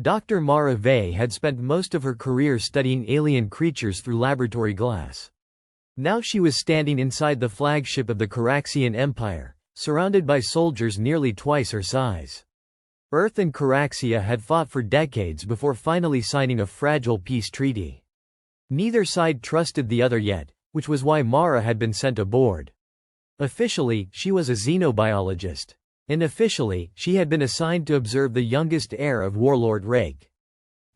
Dr. Mara Vey had spent most of her career studying alien creatures through laboratory glass. Now she was standing inside the flagship of the Caraxian Empire, surrounded by soldiers nearly twice her size. Earth and Caraxia had fought for decades before finally signing a fragile peace treaty. Neither side trusted the other yet, which was why Mara had been sent aboard. Officially, she was a xenobiologist. Unofficially, she had been assigned to observe the youngest heir of Warlord Rake.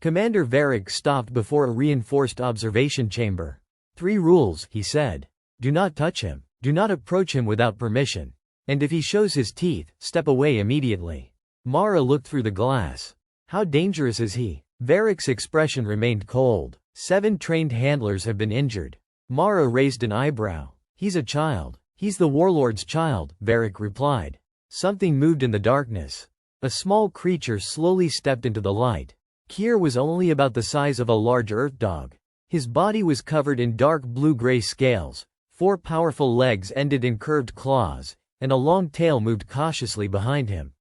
Commander Varric stopped before a reinforced observation chamber. 3 rules, he said. Do not touch him. Do not approach him without permission. And if he shows his teeth, step away immediately. Mara looked through the glass. How dangerous is he? Varric's expression remained cold. 7 trained handlers have been injured. Mara raised an eyebrow. He's a child. He's the warlord's child, Varric replied. Something moved in the darkness. A small creature slowly stepped into the light. Heir was only about the size of a large earth dog. His body was covered in dark blue-gray scales, 4 powerful legs ended in curved claws, and a long tail moved cautiously behind him.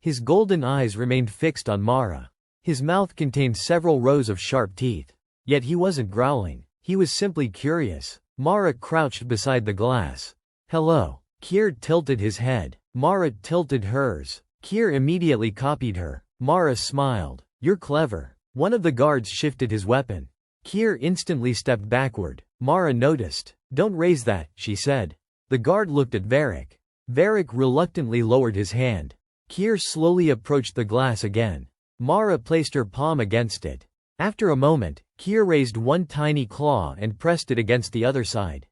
His golden eyes remained fixed on Mara. His mouth contained several rows of sharp teeth. Yet he wasn't growling. He was simply curious. Mara crouched beside the glass. Hello. Heir tilted his head. Mara tilted hers. Heir immediately copied her. Mara smiled. You're clever. One of the guards shifted his weapon. Heir instantly stepped backward. Mara noticed. Don't raise that, she said. The guard looked at Varric. Varric reluctantly lowered his hand. Heir slowly approached the glass again. Mara placed her palm against it. After a moment, Heir raised one tiny claw and pressed it against the other side.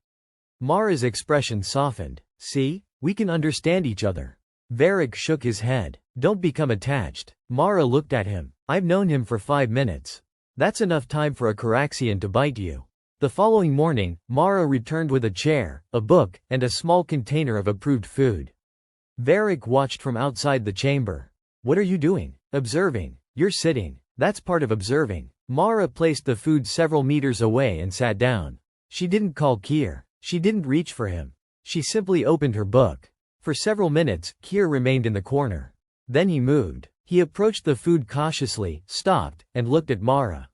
Mara's expression softened. See? We can understand each other. Varric shook his head. Don't become attached. Mara looked at him. I've known him for 5 minutes. That's enough time for a Caraxian to bite you. The following morning, Mara returned with a chair, a book, and a small container of approved food. Varric watched from outside the chamber. What are you doing? Observing. You're sitting. That's part of observing. Mara placed the food several meters away and sat down. She didn't call Heir. She didn't reach for him. She simply opened her book. For several minutes, Heir remained in the corner. Then he moved. He approached the food cautiously, stopped, and looked at Mara.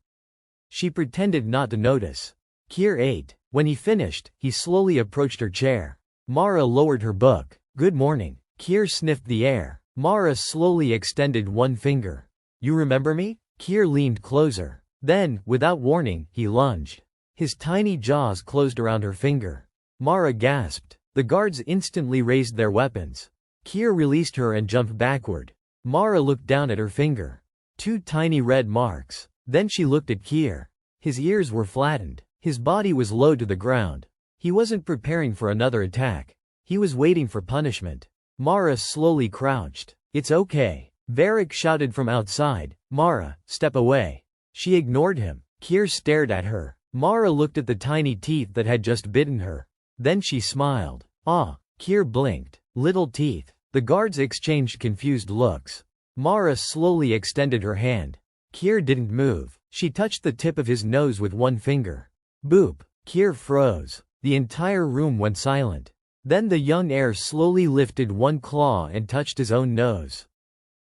She pretended not to notice. Heir ate. When he finished, he slowly approached her chair. Mara lowered her book. Good morning. Heir sniffed the air. Mara slowly extended one finger. You remember me? Heir leaned closer. Then, without warning, he lunged. His tiny jaws closed around her finger. Mara gasped. The guards instantly raised their weapons. Heir released her and jumped backward. Mara looked down at her finger. 2 tiny red marks. Then she looked at Heir. His ears were flattened. His body was low to the ground. He wasn't preparing for another attack. He was waiting for punishment. Mara slowly crouched. It's okay. Varric shouted from outside. Mara, step away. She ignored him. Heir stared at her. Mara looked at the tiny teeth that had just bitten her. Then she smiled. Ah. Heir blinked. Little teeth. The guards exchanged confused looks. Mara slowly extended her hand. Heir didn't move. She touched the tip of his nose with one finger. Boop. Heir froze. The entire room went silent. Then the young heir slowly lifted one claw and touched his own nose.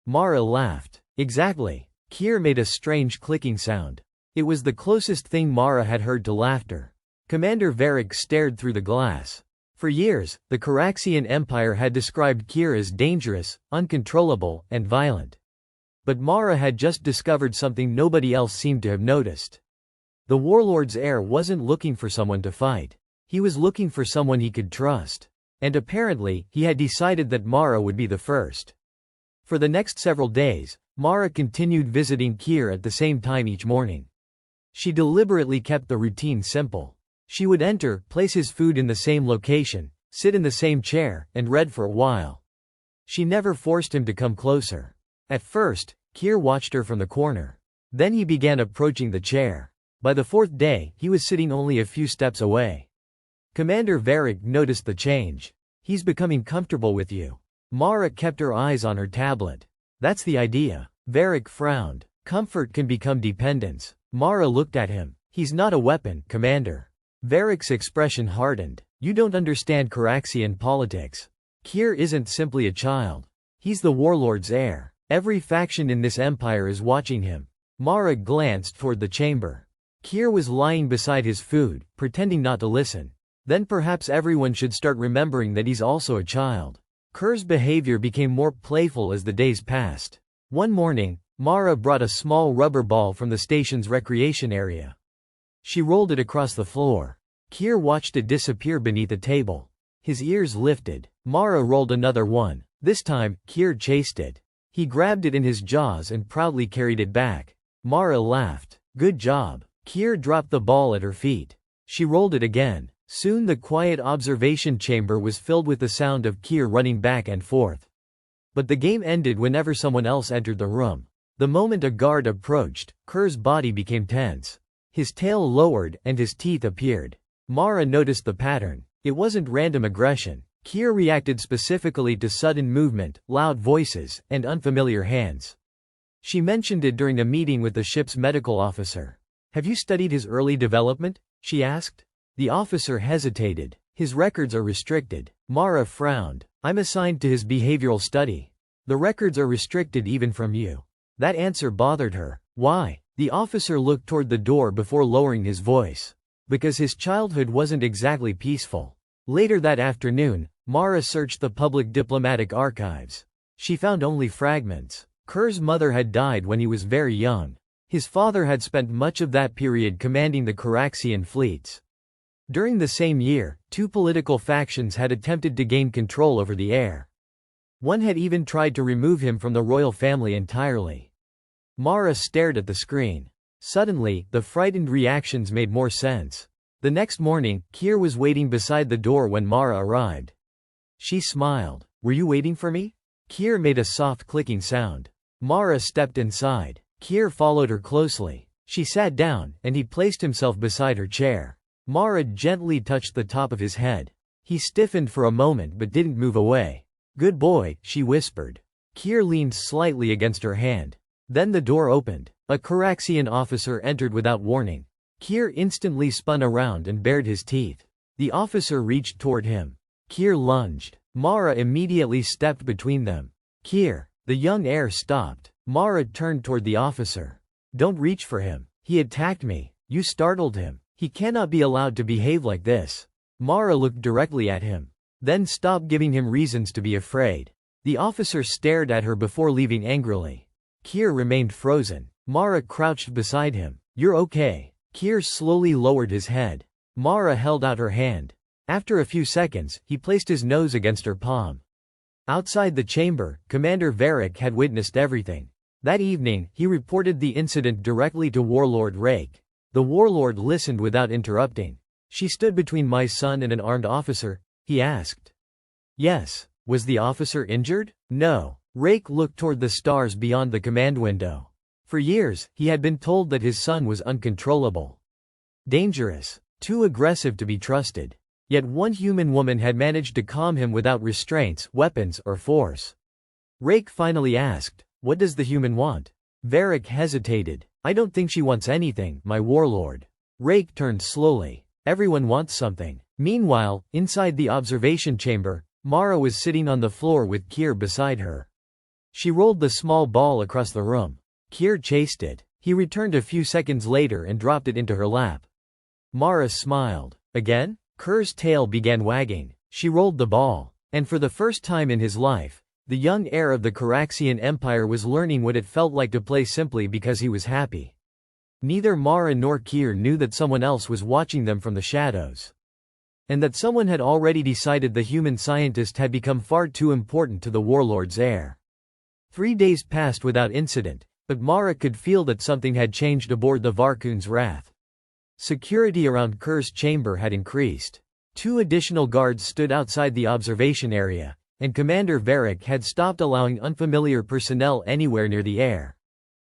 Mara laughed. Exactly. Heir made a strange clicking sound. It was the closest thing Mara had heard to laughter. Commander Varric stared through the glass. For years, the Caraxian Empire had described Heir as dangerous, uncontrollable, and violent. But Mara had just discovered something nobody else seemed to have noticed. The warlord's heir wasn't looking for someone to fight. He was looking for someone he could trust. And apparently, he had decided that Mara would be the first. For the next several days, Mara continued visiting Heir at the same time each morning. She deliberately kept the routine simple. She would enter, place his food in the same location, sit in the same chair, and read for a while. She never forced him to come closer. At first, Heir watched her from the corner. Then he began approaching the chair. By the 4th day, he was sitting only a few steps away. Commander Varric noticed the change. He's becoming comfortable with you. Mara kept her eyes on her tablet. That's the idea. Varric frowned. Comfort can become dependence. Mara looked at him. He's not a weapon, Commander. Varric's expression hardened. You don't understand Caraxian politics. Heir isn't simply a child. He's the warlord's heir. Every faction in this empire is watching him. Mara glanced toward the chamber. Kier was lying beside his food, pretending not to listen. Then perhaps everyone should start remembering that he's also a child. Kerr's behavior became more playful as the days passed. One morning, Mara brought a small rubber ball from the station's recreation area. She rolled it across the floor. Kier watched it disappear beneath a table. His ears lifted. Mara rolled another one. This time, Kier chased it. He grabbed it in his jaws and proudly carried it back. Mara laughed. Good job. Kier dropped the ball at her feet. She rolled it again. Soon the quiet observation chamber was filled with the sound of Kier running back and forth. But the game ended whenever someone else entered the room. The moment a guard approached, Kerr's body became tense. His tail lowered and his teeth appeared. Mara noticed the pattern. It wasn't random aggression. Kier reacted specifically to sudden movement, loud voices, and unfamiliar hands. She mentioned it during a meeting with the ship's medical officer. Have you studied his early development? She asked. The officer hesitated. His records are restricted. Mara frowned. I'm assigned to his behavioral study. The records are restricted even from you. That answer bothered her. Why? The officer looked toward the door before lowering his voice. Because his childhood wasn't exactly peaceful. Later that afternoon, Mara searched the public diplomatic archives. She found only fragments. Kerr's mother had died when he was very young. His father had spent much of that period commanding the Caraxian fleets. During the same year, two political factions had attempted to gain control over the Heir. One had even tried to remove him from the royal family entirely. Mara stared at the screen. Suddenly, the frightened reactions made more sense. The next morning, Kier was waiting beside the door when Mara arrived. She smiled. Were you waiting for me? Kier made a soft clicking sound. Mara stepped inside. Kier followed her closely. She sat down, and he placed himself beside her chair. Mara gently touched the top of his head. He stiffened for a moment but didn't move away. Good boy, she whispered. Kier leaned slightly against her hand. Then the door opened. A Caraxian officer entered without warning. Kier instantly spun around and bared his teeth. The officer reached toward him. Kier lunged. Mara immediately stepped between them. Kier. The young heir stopped. Mara turned toward the officer. Don't reach for him. He attacked me. You startled him. He cannot be allowed to behave like this. Mara looked directly at him. Then stopped giving him reasons to be afraid. The officer stared at her before leaving angrily. Kier remained frozen. Mara crouched beside him. You're okay. Kier slowly lowered his head. Mara held out her hand. After a few seconds, he placed his nose against her palm. Outside the chamber, Commander Varric had witnessed everything. That evening, he reported the incident directly to Warlord Rake. The warlord listened without interrupting. She stood between my son and an armed officer, he asked. Yes. Was the officer injured? No. Rake looked toward the stars beyond the command window. For years, he had been told that his son was uncontrollable. Dangerous. Too aggressive to be trusted. Yet one human woman had managed to calm him without restraints, weapons, or force. Rake finally asked, what does the human want? Varric hesitated. I don't think she wants anything, my warlord. Rake turned slowly. Everyone wants something. Meanwhile, inside the observation chamber, Mara was sitting on the floor with Kier beside her. She rolled the small ball across the room. Kier chased it. He returned a few seconds later and dropped it into her lap. Mara smiled. Again? Kerr's tail began wagging. She rolled the ball. And for the first time in his life, the young heir of the Caraxian Empire was learning what it felt like to play simply because he was happy. Neither Mara nor Kier knew that someone else was watching them from the shadows. And that someone had already decided the human scientist had become far too important to the warlord's heir. 3 days passed without incident, but Mara could feel that something had changed aboard the Varkun's Wrath. Security around Kerr's chamber had increased. 2 additional guards stood outside the observation area, and Commander Varric had stopped allowing unfamiliar personnel anywhere near the Heir.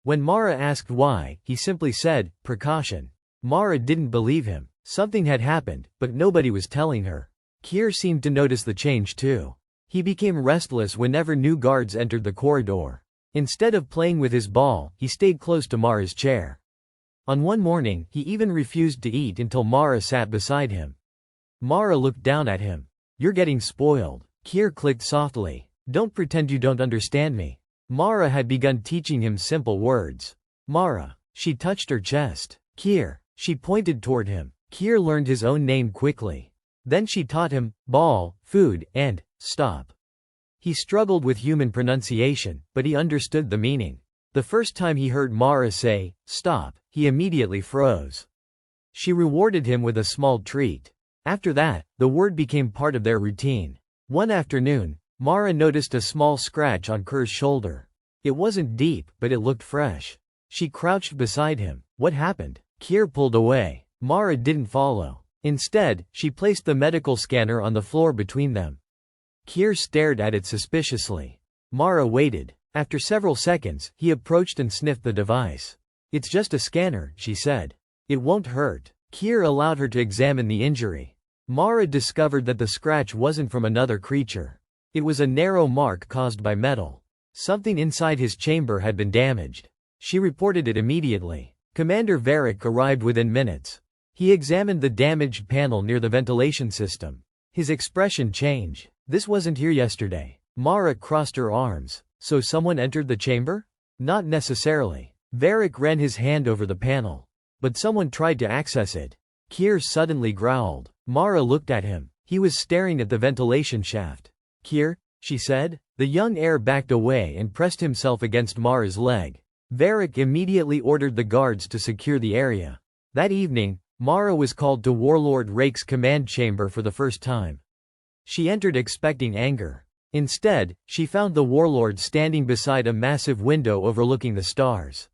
When Mara asked why, he simply said, precaution. Mara didn't believe him. Something had happened, but nobody was telling her. Kier seemed to notice the change too. He became restless whenever new guards entered the corridor. Instead of playing with his ball, he stayed close to Mara's chair. On one morning, he even refused to eat until Mara sat beside him. Mara looked down at him. You're getting spoiled. Kier clicked softly. Don't pretend you don't understand me. Mara had begun teaching him simple words. Mara. She touched her chest. Kier. She pointed toward him. Kier learned his own name quickly. Then she taught him, ball, food, and stop. He struggled with human pronunciation, but he understood the meaning. The first time he heard Mara say, stop, he immediately froze. She rewarded him with a small treat. After that, the word became part of their routine. One afternoon, Mara noticed a small scratch on Kerr's shoulder. It wasn't deep, but it looked fresh. She crouched beside him. What happened? Kier pulled away. Mara didn't follow. Instead, she placed the medical scanner on the floor between them. Kier stared at it suspiciously. Mara waited. After several seconds, he approached and sniffed the device. It's just a scanner, she said. It won't hurt. Kier allowed her to examine the injury. Mara discovered that the scratch wasn't from another creature. It was a narrow mark caused by metal. Something inside his chamber had been damaged. She reported it immediately. Commander Varric arrived within minutes. He examined the damaged panel near the ventilation system. His expression changed. This wasn't here yesterday. Mara crossed her arms. So someone entered the chamber? Not necessarily. Varric ran his hand over the panel. But someone tried to access it. Kier suddenly growled. Mara looked at him. He was staring at the ventilation shaft. Kier, she said. The young heir backed away and pressed himself against Mara's leg. Varric immediately ordered the guards to secure the area. That evening, Mara was called to Warlord Rake's command chamber for the first time. She entered expecting anger. Instead, she found the warlord standing beside a massive window overlooking the stars.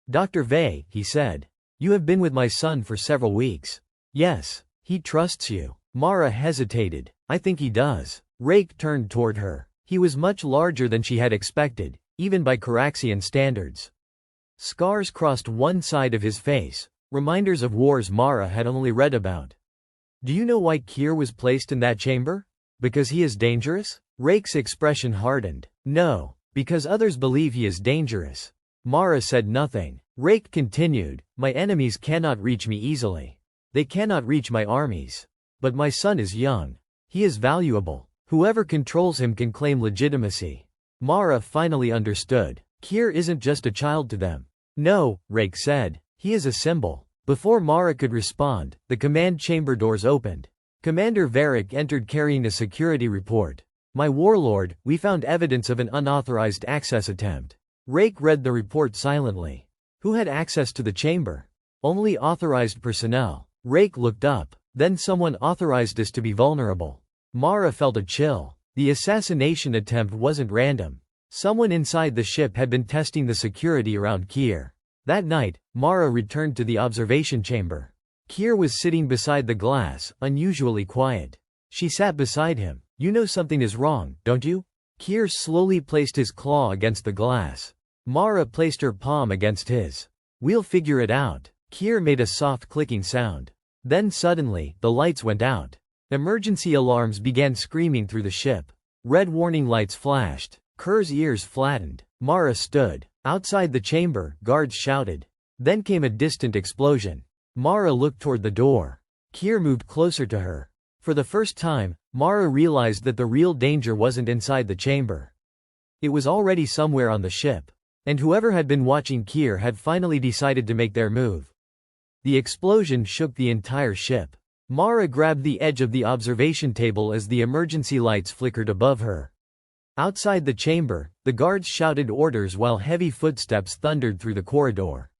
Dr. Vey, he said. You have been with my son for several weeks. Yes. He trusts you. Mara hesitated. I think he does. Rake turned toward her. He was much larger than she had expected, even by Caraxian standards. Scars crossed one side of his face, reminders of wars Mara had only read about. Do you know why Kier was placed in that chamber? Because he is dangerous? Rake's expression hardened. No, because others believe he is dangerous. Mara said nothing. Rake continued, my enemies cannot reach me easily. They cannot reach my armies. But my son is young. He is valuable. Whoever controls him can claim legitimacy. Mara finally understood. Kier isn't just a child to them. No, Rake said. He is a symbol. Before Mara could respond, the command chamber doors opened. Commander Varric entered carrying a security report. My warlord, we found evidence of an unauthorized access attempt. Rake read the report silently. Who had access to the chamber? Only authorized personnel. Rake looked up. Then someone authorized us to be vulnerable. Mara felt a chill. The assassination attempt wasn't random. Someone inside the ship had been testing the security around Kier. That night, Mara returned to the observation chamber. Kier was sitting beside the glass, unusually quiet. She sat beside him. You know something is wrong, don't you? Kier slowly placed his claw against the glass. Mara placed her palm against his. We'll figure it out. Kier made a soft clicking sound. Then suddenly, the lights went out. Emergency alarms began screaming through the ship. Red warning lights flashed. Kerr's ears flattened. Mara stood. Outside the chamber, guards shouted. Then came a distant explosion. Mara looked toward the door. Kier moved closer to her. For the first time, Mara realized that the real danger wasn't inside the chamber. It was already somewhere on the ship. And whoever had been watching Kier had finally decided to make their move. The explosion shook the entire ship. Mara grabbed the edge of the observation table as the emergency lights flickered above her. Outside the chamber, the guards shouted orders while heavy footsteps thundered through the corridor.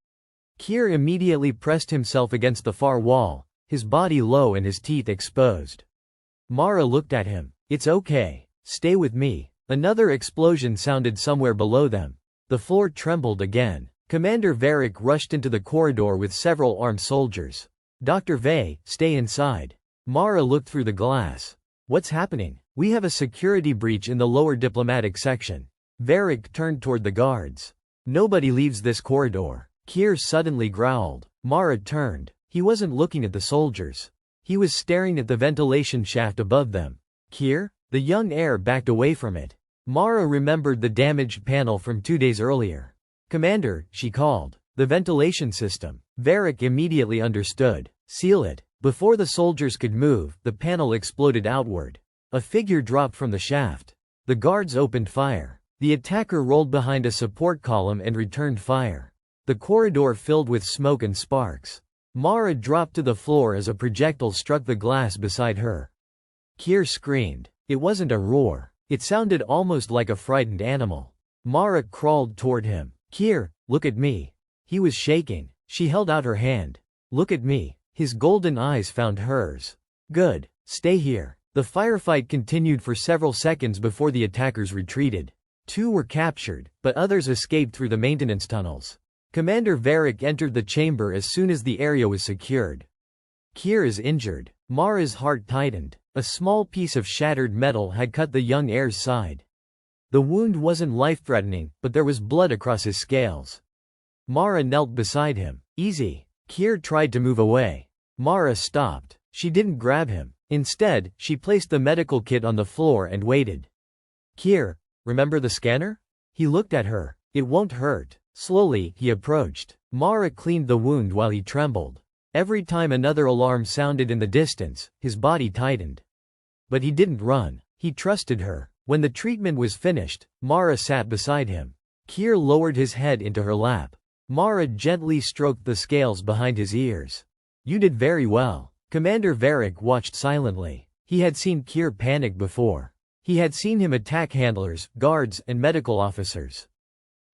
Kier immediately pressed himself against the far wall, his body low and his teeth exposed. Mara looked at him. It's okay. Stay with me. Another explosion sounded somewhere below them. The floor trembled again. Commander Varric rushed into the corridor with several armed soldiers. Dr. Vey, stay inside. Mara looked through the glass. What's happening? We have a security breach in the lower diplomatic section. Varric turned toward the guards. Nobody leaves this corridor. Kier suddenly growled. Mara turned. He wasn't looking at the soldiers. He was staring at the ventilation shaft above them. Kier? The young heir backed away from it. Mara remembered the damaged panel from 2 days earlier. Commander, she called. The ventilation system. Varric immediately understood. Seal it. Before the soldiers could move, the panel exploded outward. A figure dropped from the shaft. The guards opened fire. The attacker rolled behind a support column and returned fire. The corridor filled with smoke and sparks. Mara dropped to the floor as a projectile struck the glass beside her. Keir screamed. It wasn't a roar. It sounded almost like a frightened animal. Mara crawled toward him. Keir, look at me. He was shaking. She held out her hand. Look at me. His golden eyes found hers. Good. Stay here. The firefight continued for several seconds before the attackers retreated. 2 were captured, but others escaped through the maintenance tunnels. Commander Varric entered the chamber as soon as the area was secured. Keir is injured. Mara's heart tightened. A small piece of shattered metal had cut the young heir's side. The wound wasn't life-threatening, but there was blood across his scales. Mara knelt beside him. Easy. Keir tried to move away. Mara stopped. She didn't grab him. Instead, she placed the medical kit on the floor and waited. Keir, remember the scanner? He looked at her. It won't hurt. Slowly, he approached. Mara cleaned the wound while he trembled. Every time another alarm sounded in the distance, his body tightened. But he didn't run. He trusted her. When the treatment was finished, Mara sat beside him. Keir lowered his head into her lap. Mara gently stroked the scales behind his ears. You did very well. Commander Varric watched silently. He had seen Keir panic before. He had seen him attack handlers, guards, and medical officers.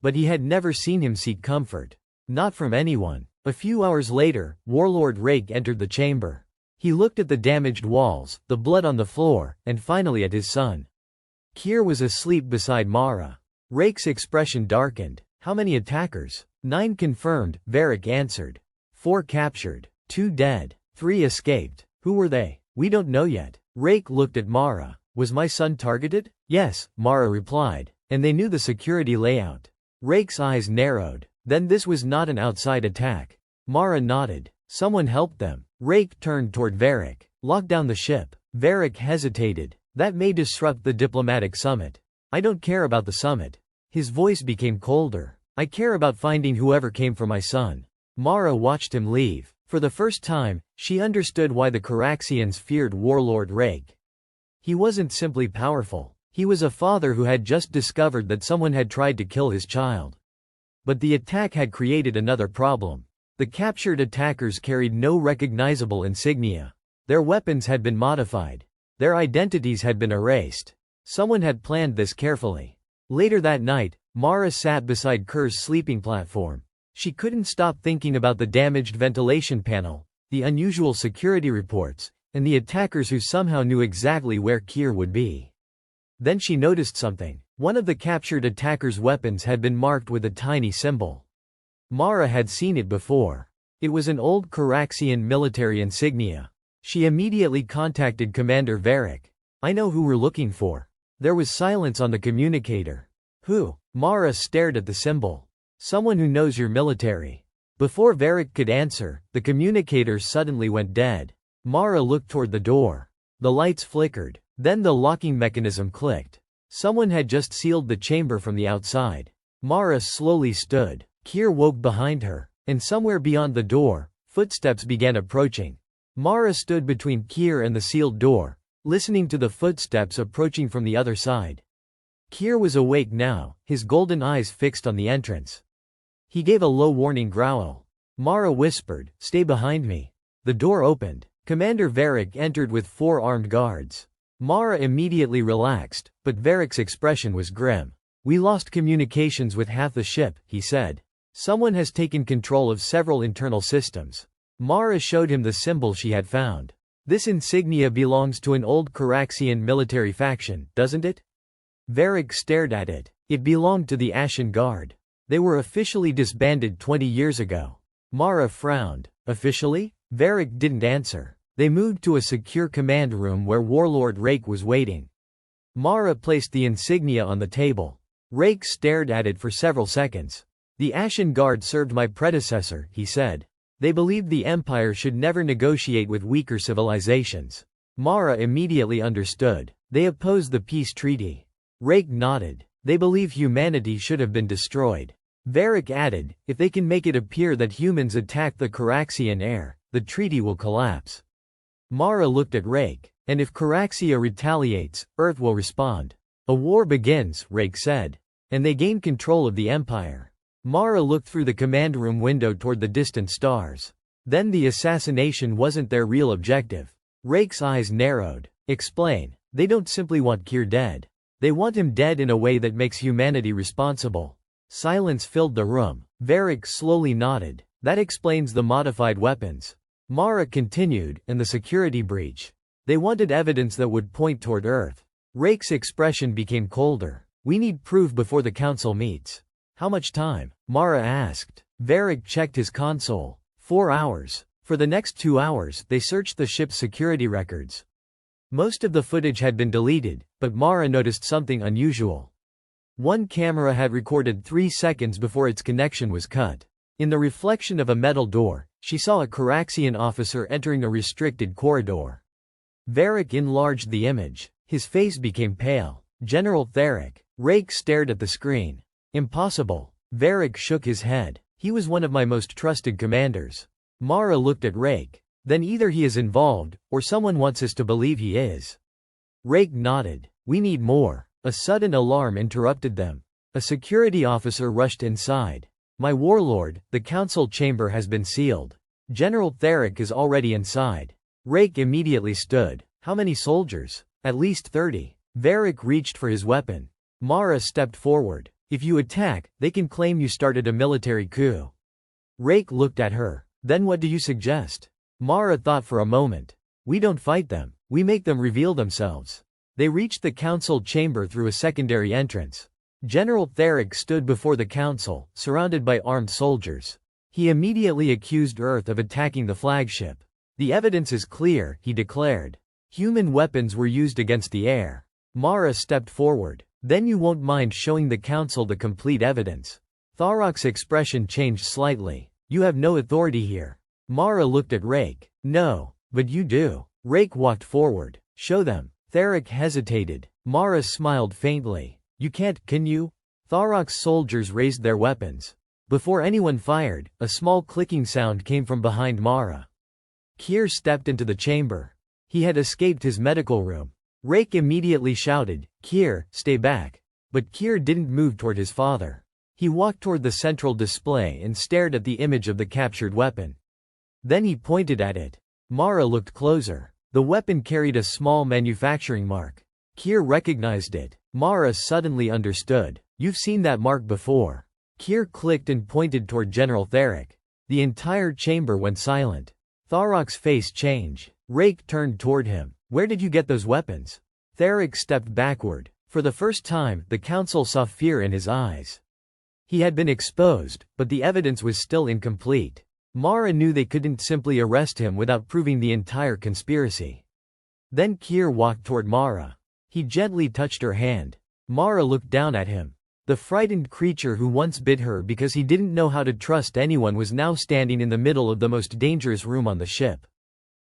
But he had never seen him seek comfort. Not from anyone. A few hours later, Warlord Rake entered the chamber. He looked at the damaged walls, the blood on the floor, and finally at his son. Keir was asleep beside Mara. Rake's expression darkened. How many attackers? 9 confirmed, Varric answered. 4 captured. 2 dead. 3 escaped. Who were they? We don't know yet. Rake looked at Mara. Was my son targeted? Yes, Mara replied. And they knew the security layout. Rake's eyes narrowed. Then this was not an outside attack. Mara nodded. Someone helped them. Rake turned toward Varric. Lock down the ship. Varric hesitated. That may disrupt the diplomatic summit. I don't care about the summit. His voice became colder. I care about finding whoever came for my son. Mara watched him leave. For the first time, she understood why the Caraxians feared Warlord Rake. He wasn't simply powerful. He was a father who had just discovered that someone had tried to kill his child. But the attack had created another problem. The captured attackers carried no recognizable insignia. Their weapons had been modified. Their identities had been erased. Someone had planned this carefully. Later that night, Mara sat beside Keir's sleeping platform. She couldn't stop thinking about the damaged ventilation panel, the unusual security reports, and the attackers who somehow knew exactly where Keir would be. Then she noticed something. One of the captured attackers' weapons had been marked with a tiny symbol. Mara had seen it before. It was an old Caraxian military insignia. She immediately contacted Commander Varric. I know who we're looking for. There was silence on the communicator. Who? Mara stared at the symbol. Someone who knows your military. Before Varric could answer, the communicator suddenly went dead. Mara looked toward the door. The lights flickered. Then the locking mechanism clicked. Someone had just sealed the chamber from the outside. Mara slowly stood. Keir woke behind her, and somewhere beyond the door, footsteps began approaching. Mara stood between Keir and the sealed door, listening to the footsteps approaching from the other side. Keir was awake now, his golden eyes fixed on the entrance. He gave a low warning growl. Mara whispered, "Stay behind me." The door opened. Commander Varric entered with 4 armed guards. Mara immediately relaxed, but Varric's expression was grim. We lost communications with half the ship, he said. Someone has taken control of several internal systems. Mara showed him the symbol she had found. This insignia belongs to an old Caraxian military faction, doesn't it? Varric stared at it. It belonged to the Ashen Guard. They were officially disbanded 20 years ago. Mara frowned. Officially? Varric didn't answer. They moved to a secure command room where Warlord Rake was waiting. Mara placed the insignia on the table. Rake stared at it for several seconds. The Ashen Guard served my predecessor, he said. They believed the Empire should never negotiate with weaker civilizations. Mara immediately understood. They opposed the peace treaty. Rake nodded. They believe humanity should have been destroyed. Varric added, if they can make it appear that humans attacked the Caraxian heir, the treaty will collapse. Mara looked at Rake. And if Caraxia retaliates, Earth will respond. A war begins, Rake said. and they gained control of the Empire. Mara looked through the command room window toward the distant stars. Then the assassination wasn't their real objective. Rake's eyes narrowed. Explain. They don't simply want Kier dead. They want him dead in a way that makes humanity responsible. Silence filled the room. Varric slowly nodded. That explains the modified weapons. Mara continued, and the security breach. They wanted evidence that would point toward Earth. Rake's expression became colder. We need proof before the council meets. How much time? Mara asked. Varric checked his console. 4 hours. For the next 2 hours, they searched the ship's security records. Most of the footage had been deleted, but Mara noticed something unusual. One camera had recorded 3 seconds before its connection was cut. In the reflection of a metal door, she saw a Caraxian officer entering a restricted corridor. Varric enlarged the image. His face became pale. General Theric. Rake stared at the screen. Impossible. Varric shook his head. He was one of my most trusted commanders. Mara looked at Rake. Then either he is involved, or someone wants us to believe he is. Rake nodded. We need more. A sudden alarm interrupted them. A security officer rushed inside. My warlord, the council chamber has been sealed. General Theric is already inside. Rake immediately stood. How many soldiers? At least 30. Varric reached for his weapon. Mara stepped forward. If you attack, they can claim you started a military coup. Rake looked at her. Then what do you suggest? Mara thought for a moment. We don't fight them. We make them reveal themselves. They reached the council chamber through a secondary entrance. General Theric stood before the council, surrounded by armed soldiers. He immediately accused Earth of attacking the flagship. The evidence is clear, he declared. Human weapons were used against the Heir. Mara stepped forward. Then you won't mind showing the council the complete evidence. Tharok's expression changed slightly. You have no authority here. Mara looked at Rake. No, but you do. Rake walked forward. Show them. Theric hesitated. Mara smiled faintly. You can't, can you? Tharok's soldiers raised their weapons. Before anyone fired, a small clicking sound came from behind Mara. Kier stepped into the chamber. He had escaped his medical room. Rake immediately shouted, Kier, stay back. But Kier didn't move toward his father. He walked toward the central display and stared at the image of the captured weapon. Then he pointed at it. Mara looked closer. The weapon carried a small manufacturing mark. Kier recognized it. Mara suddenly understood. You've seen that mark before. Kier clicked and pointed toward General Theric. The entire chamber went silent. Tharok's face changed. Rake turned toward him. Where did you get those weapons? Theric stepped backward. For the first time, the council saw fear in his eyes. He had been exposed, but the evidence was still incomplete. Mara knew they couldn't simply arrest him without proving the entire conspiracy. Then Kier walked toward Mara. He gently touched her hand. Mara looked down at him. The frightened creature who once bit her because he didn't know how to trust anyone was now standing in the middle of the most dangerous room on the ship.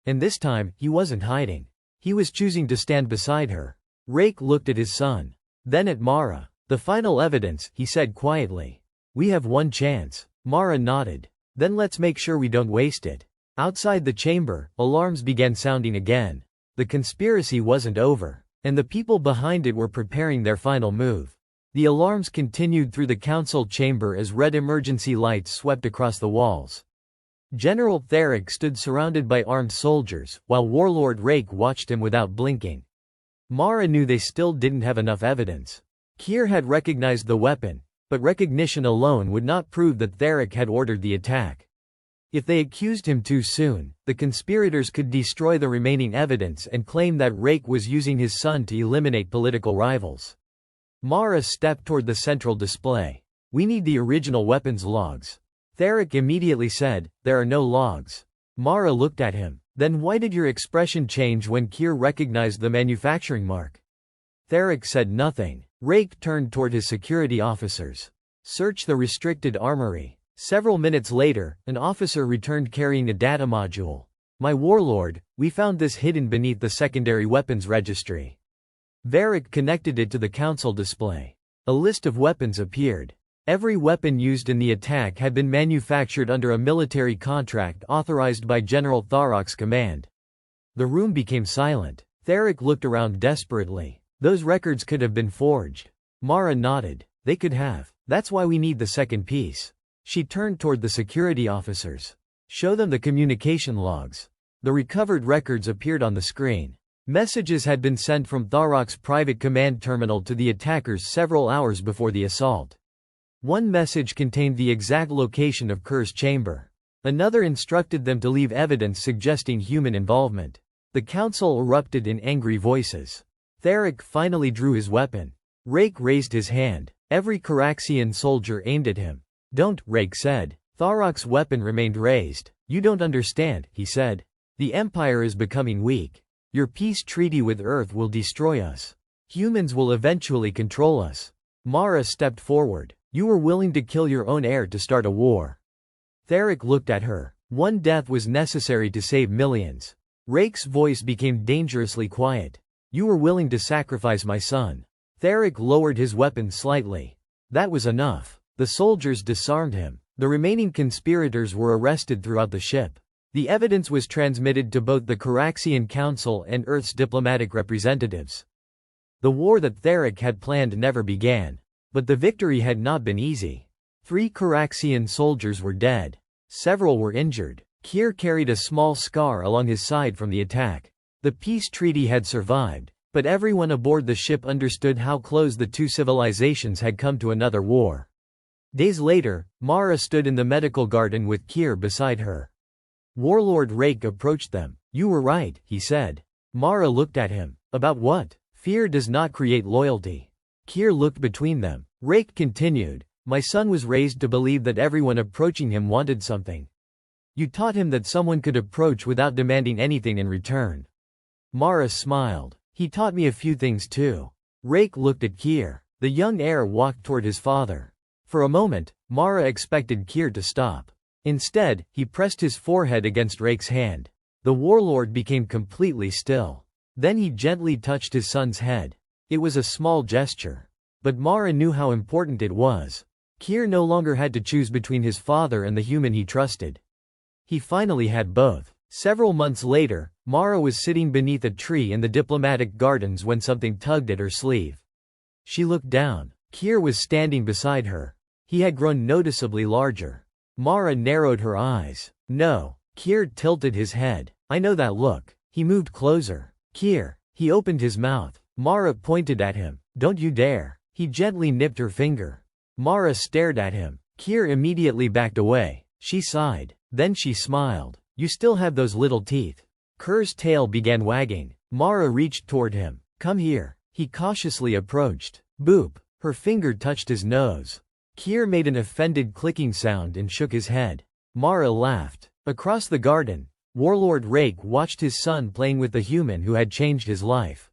And this time, he wasn't hiding. He was choosing to stand beside her. Rake looked at his son. Then at Mara. The final evidence, he said quietly. We have one chance. Mara nodded. Then let's make sure we don't waste it. Outside the chamber, alarms began sounding again. The conspiracy wasn't over, and the people behind it were preparing their final move. The alarms continued through the council chamber as red emergency lights swept across the walls. General Theric stood surrounded by armed soldiers, while Warlord Rake watched him without blinking. Mara knew they still didn't have enough evidence. Kier had recognized the weapon, but recognition alone would not prove that Theric had ordered the attack. If they accused him too soon, the conspirators could destroy the remaining evidence and claim that Rake was using his son to eliminate political rivals. Mara stepped toward the central display. We need the original weapons logs. Theric immediately said, there are no logs. Mara looked at him. Then why did your expression change when Kier recognized the manufacturing mark? Theric said nothing. Rake turned toward his security officers. Search the restricted armory. Several minutes later, an officer returned carrying a data module. My warlord, we found this hidden beneath the secondary weapons registry. Varric connected it to the council display. A list of weapons appeared. Every weapon used in the attack had been manufactured under a military contract authorized by General Tharok's command. The room became silent. Theric looked around desperately. Those records could have been forged. Mara nodded. They could have. That's why we need the second piece. She turned toward the security officers. Show them the communication logs. The recovered records appeared on the screen. Messages had been sent from Tharok's private command terminal to the attackers several hours before the assault. One message contained the exact location of Kerr's chamber. Another instructed them to leave evidence suggesting human involvement. The council erupted in angry voices. Tharok finally drew his weapon. Rake raised his hand. Every Caraxian soldier aimed at him. Don't, Rake said. Tharok's weapon remained raised. You don't understand, he said. The Empire is becoming weak. Your peace treaty with Earth will destroy us. Humans will eventually control us. Mara stepped forward. You were willing to kill your own heir to start a war. Tharok looked at her. One death was necessary to save millions. Rake's voice became dangerously quiet. You were willing to sacrifice my son. Tharok lowered his weapon slightly. That was enough. The soldiers disarmed him. The remaining conspirators were arrested throughout the ship. The evidence was transmitted to both the Caraxian Council and Earth's diplomatic representatives. The war that Tharok had planned never began. But the victory had not been easy. 3 Caraxian soldiers were dead. Several were injured. Heir carried a small scar along his side from the attack. The peace treaty had survived, but everyone aboard the ship understood how close the two civilizations had come to another war. Days later, Mara stood in the medical garden with Heir beside her. Warlord Rake approached them. You were right, he said. Mara looked at him. About what? Fear does not create loyalty. Heir looked between them. Rake continued. My son was raised to believe that everyone approaching him wanted something. You taught him that someone could approach without demanding anything in return. Mara smiled. He taught me a few things too. Rake looked at Heir. The young heir walked toward his father. For a moment, Mara expected Heir to stop. Instead, he pressed his forehead against Rake's hand. The warlord became completely still. Then he gently touched his son's head. It was a small gesture. But Mara knew how important it was. Heir no longer had to choose between his father and the human he trusted. He finally had both. Several months later, Mara was sitting beneath a tree in the diplomatic gardens when something tugged at her sleeve. She looked down. Heir was standing beside her. He had grown noticeably larger. Mara narrowed her eyes. No. Heir tilted his head. I know that look. He moved closer. Heir. He opened his mouth. Mara pointed at him. Don't you dare. He gently nipped her finger. Mara stared at him. Heir immediately backed away. She sighed. Then she smiled. You still have those little teeth. Kerr's tail began wagging. Mara reached toward him. Come here. He cautiously approached. Boop. Her finger touched his nose. Heir made an offended clicking sound and shook his head. Mara laughed. Across the garden, Warlord Rake watched his son playing with the human who had changed his life.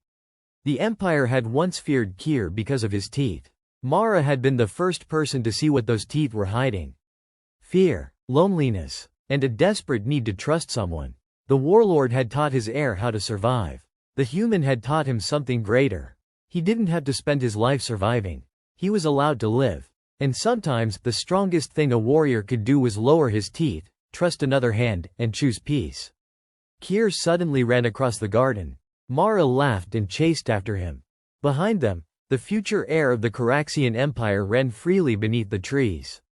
The Empire had once feared Heir because of his teeth. Mara had been the first person to see what those teeth were hiding. Fear, loneliness, and a desperate need to trust someone. The warlord had taught his heir how to survive. The human had taught him something greater. He didn't have to spend his life surviving. He was allowed to live. And sometimes, the strongest thing a warrior could do was lower his teeth, trust another hand, and choose peace. Heir suddenly ran across the garden. Mara laughed and chased after him. Behind them, the future heir of the Caraxian Empire ran freely beneath the trees.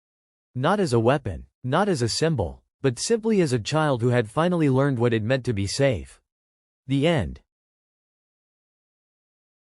Not as a weapon, not as a symbol, but simply as a child who had finally learned what it meant to be safe. The end.